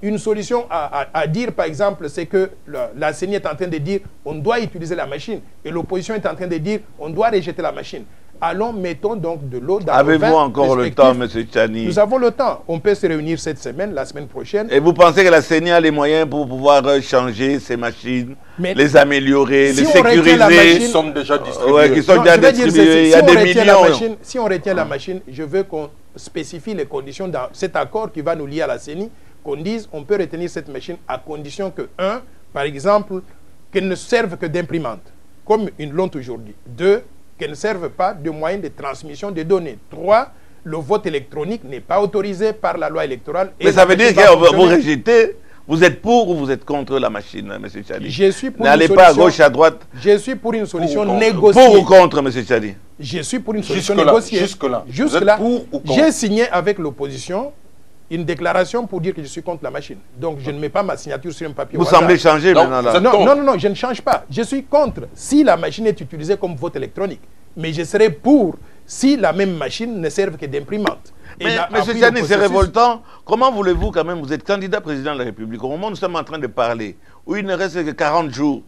une solution à dire, par exemple, c'est que la CENI est en train de dire on doit utiliser la machine et l'opposition est en train de dire on doit rejeter la machine. Allons, mettons donc de l'eau dans le vin. Avez-vous encore le temps, M. Tchani? Nous avons le temps. On peut se réunir cette semaine, la semaine prochaine. Et vous pensez que la CENI a les moyens pour pouvoir changer ces machines, les améliorer, les sécuriser? Qui sont déjà distribués. Qui sont déjà distribués. Il y a des millions. Si on retient la machine, je veux qu'on spécifie les conditions dans cet accord qui va nous lier à la CENI, qu'on dise on peut retenir cette machine à condition que, 1, par exemple, qu'elle ne serve que d'imprimante, comme ils l'ont aujourd'hui. 2, qu'elle ne serve pas de moyen de transmission des données. 3, le vote électronique n'est pas autorisé par la loi électorale. Mais ça veut dire que vous rejetez, vous êtes pour ou vous êtes contre la machine, M. Tchadi? Je suis pour N'allez pas à gauche, à droite. Je suis pour une solution négociée. Pour ou contre, M. Tchadi? Je suis pour une solution négociée. Jusque-là. Jusque-là, j'ai signé avec l'opposition une déclaration pour dire que je suis contre la machine. Donc, je ne mets pas ma signature sur un papier. Vous semblez changer maintenant là. Non, je ne change pas. Je suis contre si la machine est utilisée comme vote électronique. Mais je serai pour si la même machine ne serve que d'imprimante. Mais M. Tchani, c'est révoltant. Comment voulez-vous quand même, vous êtes candidat président de la République, au moment où nous sommes en train de parler, où il ne reste que 40 jours,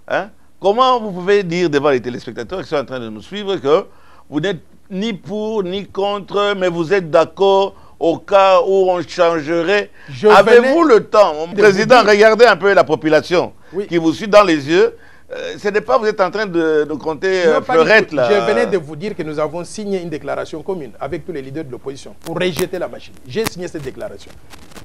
hein, comment vous pouvez dire devant les téléspectateurs qui sont en train de nous suivre que vous n'êtes ni pour ni contre, mais vous êtes d'accord au cas où on changerait? Avez-vous le temps, mon président, regardez un peu la population qui vous suit dans les yeux. Ce n'est pas vous êtes en train de compter fleurettes là. Je venais de vous dire que nous avons signé une déclaration commune avec tous les leaders de l'opposition pour rejeter la machine. J'ai signé cette déclaration.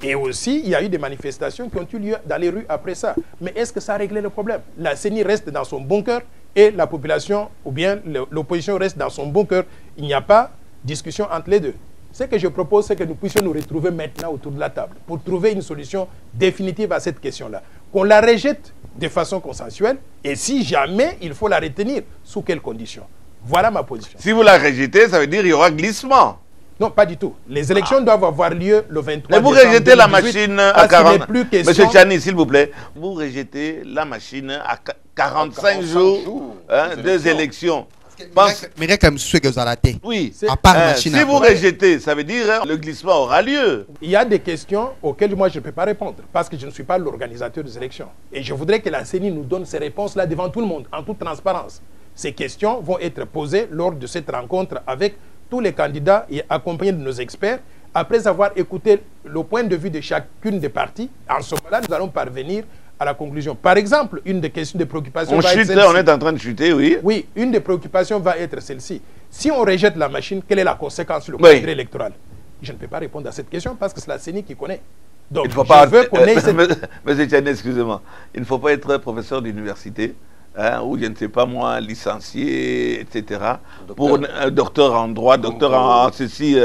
Et aussi, il y a eu des manifestations qui ont eu lieu dans les rues après ça. Mais est-ce que ça a réglé le problème? La CENI reste dans son bunker et la population, ou bien l'opposition reste dans son bunker. Il n'y a pas de discussion entre les deux. Ce que je propose, c'est que nous puissions nous retrouver maintenant autour de la table pour trouver une solution définitive à cette question-là. Qu'on la rejette de façon consensuelle et si jamais il faut la retenir, sous quelles conditions? Voilà ma position. Si vous la rejetez, ça veut dire qu'il y aura glissement. Non, pas du tout. Les élections doivent avoir lieu le 23 Mais vous décembre rejetez 2018, la machine à 40... Monsieur Tchani, s'il vous plaît, vous rejetez la machine à 45 jours des élections. Oui, à part machine si vous rejetez, ça veut dire le glissement aura lieu. Il y a des questions auxquelles moi je ne peux pas répondre parce que je ne suis pas l'organisateur des élections. Et je voudrais que la CENI nous donne ces réponses-là devant tout le monde, en toute transparence. Ces questions vont être posées lors de cette rencontre avec tous les candidats et accompagnés de nos experts. Après avoir écouté le point de vue de chacune des parties, en ce moment-là, nous allons parvenir à la conclusion. Par exemple, une des questions de préoccupation on va chute, être celle-ci. on est en train de chuter, oui. Oui, une des préoccupations va être celle-ci. Si on rejette la machine, quelle est la conséquence sur le calendrier électoral? Je ne peux pas répondre à cette question parce que c'est la CENI qui connaît. Donc, il ne faut pas... cette... Monsieur Tchani, excusez-moi. Il ne faut pas être professeur d'université, hein, ou je ne sais pas moi, licencié, etc. Docteur. Pour docteur en droit, docteur en ceci,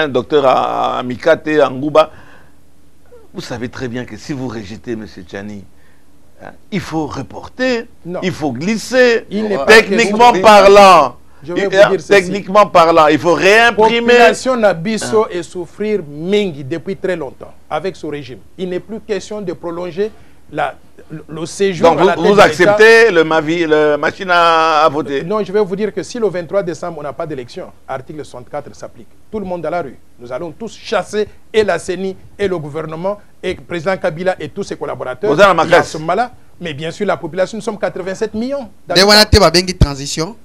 docteur en Mikate, en Gouba. Vous savez très bien que si vous rejetez M. Tchani, il faut reporter, il faut glisser, techniquement parlant. Techniquement parlant, il faut réimprimer. La population Nabiso est souffrir mingi depuis très longtemps avec ce régime. Il n'est plus question de prolonger le séjour. Donc vous acceptez le machine à voter? Non, je vais vous dire que si le 23 décembre on n'a pas d'élection, article 64 s'applique. Tout le monde dans la rue. Nous allons tous chasser et la CENI et le gouvernement et le président Kabila et tous ses collaborateurs. Vous avez ce moment-là. Mais bien sûr, la population, nous sommes 87 millions. Transition.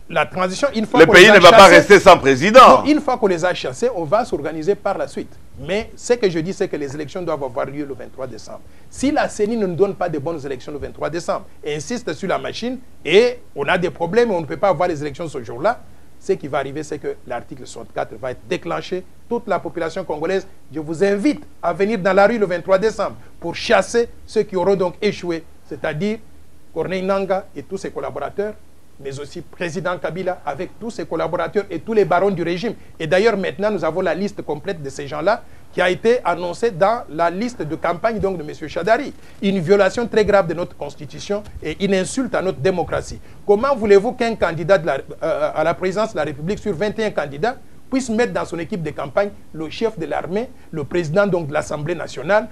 La transition, une fois le pays ne va pas rester sans président. Non, une fois qu'on les a chassés, on va s'organiser par la suite. Mais ce que je dis, c'est que les élections doivent avoir lieu le 23 décembre. Si la CENI ne nous donne pas de bonnes élections le 23 décembre et insiste sur la machine, et on a des problèmes et on ne peut pas avoir les élections ce jour-là, ce qui va arriver, c'est que l'article 64 va être déclenché. Toute la population congolaise, je vous invite à venir dans la rue le 23 décembre pour chasser ceux qui auront donc échoué, c'est-à-dire Corneille Nangaa et tous ses collaborateurs, mais aussi président Kabila avec tous ses collaborateurs et tous les barons du régime. Et d'ailleurs, maintenant, nous avons la liste complète de ces gens-là qui a été annoncée dans la liste de campagne donc, de M. Chadari. Une violation très grave de notre Constitution et une insulte à notre démocratie. Comment voulez-vous qu'un candidat à la présidence de la République sur 21 candidats puisse mettre dans son équipe de campagne le chef de l'armée, le président donc, de l'Assemblée nationale,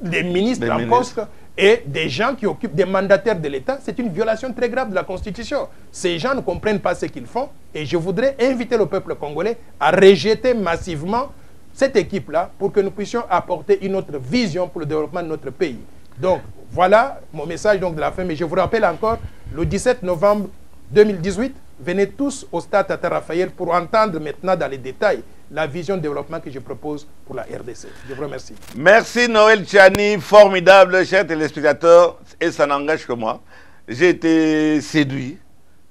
des ministres en poste et des gens qui occupent des mandataires de l'État? C'est une violation très grave de la Constitution. Ces gens ne comprennent pas ce qu'ils font et je voudrais inviter le peuple congolais à rejeter massivement cette équipe-là pour que nous puissions apporter une autre vision pour le développement de notre pays. Donc, voilà mon message donc, de la fin. Mais je vous rappelle encore, le 17 novembre 2018, venez tous au stade Tata Raphaël pour entendre maintenant dans les détails la vision de développement que je propose pour la RDC. Je vous remercie. Merci Noël Tchani, formidable, chers téléspectateurs, et ça n'engage que moi. J'ai été séduit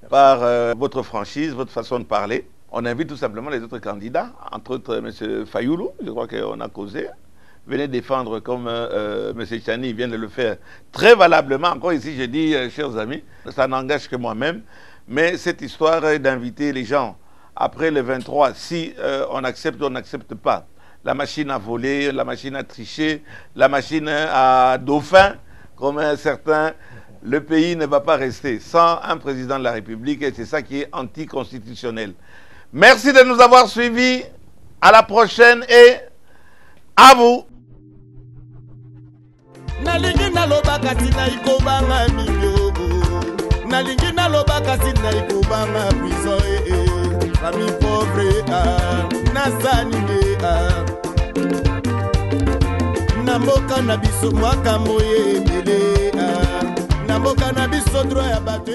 par votre franchise, votre façon de parler. On invite tout simplement les autres candidats, entre autres M. Fayoulou, je crois qu'on a causé. Venez défendre comme M. Tchani vient de le faire très valablement. Encore ici, je dis, chers amis, ça n'engage que moi-même. Mais cette histoire d'inviter les gens après le 23, si on accepte ou on n'accepte pas, la machine à voler, la machine à tricher, la machine à dauphin, comme certains, le pays ne va pas rester sans un président de la République et c'est ça qui est anticonstitutionnel. Merci de nous avoir suivis. À la prochaine et à vous. Nalingi nalobaka sina ikubanga prison famille pauvre nasaninde na mboka na biso mwaka moye ebele na mboka na biso droit ya bato